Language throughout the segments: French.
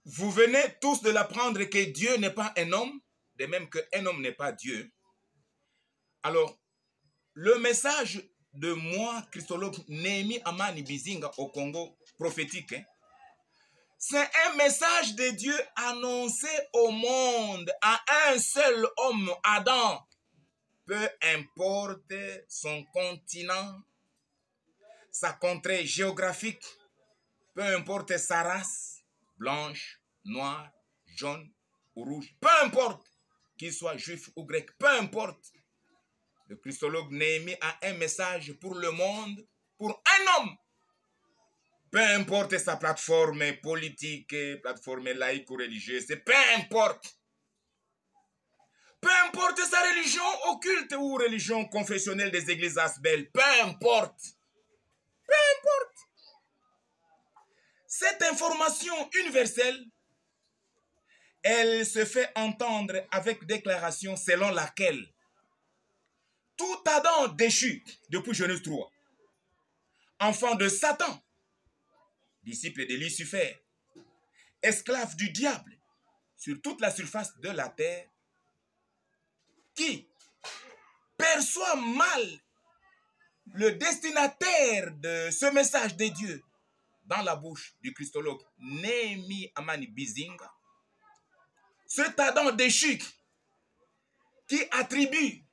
vous venez tous de l'apprendre que Dieu n'est pas un homme, de même qu'un homme n'est pas Dieu. Alors, le message de moi, Christologue Néhémie Amani Bizinga au Congo prophétique, hein, c'est un message de Dieu annoncé au monde à un seul homme, Adam. Peu importe son continent, sa contrée géographique, peu importe sa race, blanche, noire, jaune ou rouge, peu importe qu'il soit juif ou grec, peu importe. Le Christologue Néhémie a un message pour le monde, pour un homme. Peu importe sa plateforme politique, plateforme laïque ou religieuse, peu importe. Peu importe sa religion occulte ou religion confessionnelle des églises asbelles, peu importe. Peu importe. Cette information universelle, elle se fait entendre avec déclaration selon laquelle tout Adam déchu depuis Genèse 3, enfant de Satan, disciple de Lucifer, esclave du diable sur toute la surface de la terre, qui perçoit mal le destinataire de ce message de Dieu dans la bouche du christologue Néhémie Amani Bizinga, cet Adam déchu qui attribue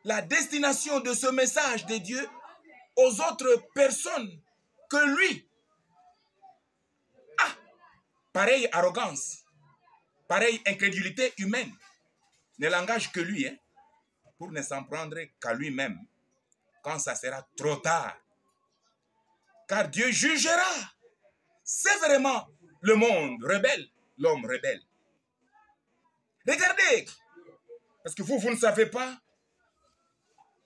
la destination de ce message de Dieu aux autres personnes que lui. Ah, pareille arrogance, pareille incrédulité humaine ne l'engage que lui, hein, pour ne s'en prendre qu'à lui-même quand ça sera trop tard. Car Dieu jugera sévèrement le monde rebelle, l'homme rebelle. Regardez, parce que vous ne savez pas,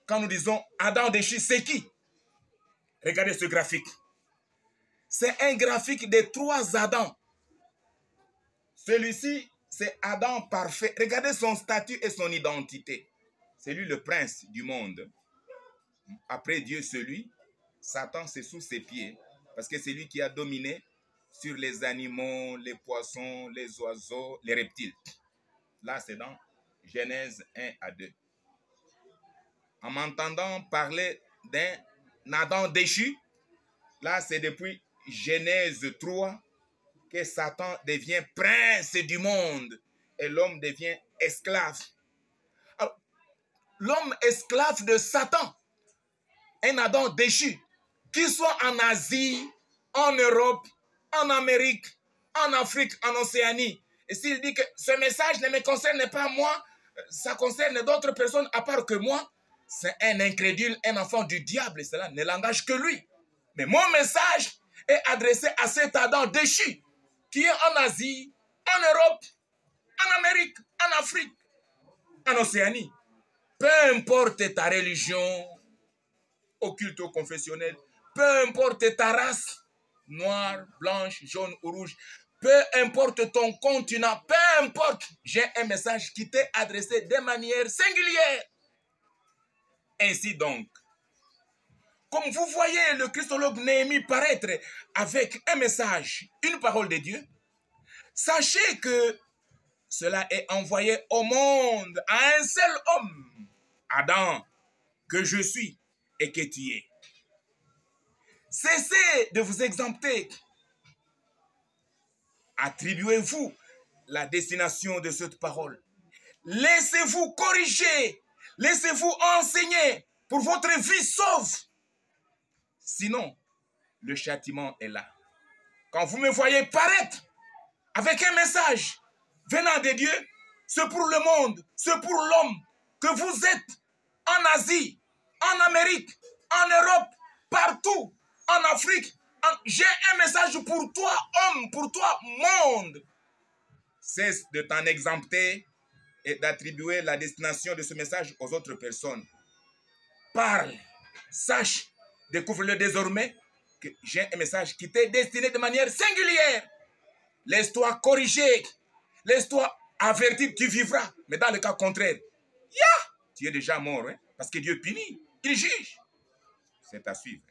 quand nous disons Adam déchu, c'est qui? Regardez ce graphique. C'est un graphique de 3 Adams. Celui-ci, c'est Adam parfait. Regardez son statut et son identité. C'est lui le prince du monde. Après Dieu, celui, Satan, c'est sous ses pieds. Parce que c'est lui qui a dominé sur les animaux, les poissons, les oiseaux, les reptiles. Là, c'est dans Genèse 1 à 2. En m'entendant parler d'un Adam déchu, là, c'est depuis Genèse 3 que Satan devient prince du monde et l'homme devient esclave. L'homme esclave de Satan, un Adam déchu, qu'il soit en Asie, en Europe, en Amérique, en Afrique, en Océanie. Et s'il dit que ce message ne me concerne pas moi, ça concerne d'autres personnes à part que moi, c'est un incrédule, un enfant du diable, et cela ne l'engage que lui. Mais mon message est adressé à cet Adam déchu, qui est en Asie, en Europe, en Amérique, en Afrique, en Océanie. Peu importe ta religion, occulte ou confessionnelle, peu importe ta race, noire, blanche, jaune ou rouge, peu importe ton continent, peu importe, j'ai un message qui t'est adressé de manière singulière. Ainsi donc, comme vous voyez le christologue Néhémie paraître avec un message, une parole de Dieu, sachez que cela est envoyé au monde à un seul homme, Adam, que je suis et que tu es. Cessez de vous exempter. Attribuez-vous la destination de cette parole. Laissez-vous corriger. Laissez-vous enseigner pour votre vie sauve. Sinon, le châtiment est là. Quand vous me voyez paraître avec un message venant de Dieu, c'est pour le monde, c'est pour l'homme que vous êtes en Asie, en Amérique, en Europe, partout, en Afrique. J'ai un message pour toi, homme, pour toi, monde. Cesse de t'en exempter et d'attribuer la destination de ce message aux autres personnes. Parle, sache, découvre-le désormais que j'ai un message qui t'est destiné de manière singulière. Laisse-toi corriger, laisse-toi avertir, tu vivras. Mais dans le cas contraire, tu es déjà mort, hein, parce que Dieu punit, il juge. C'est à suivre.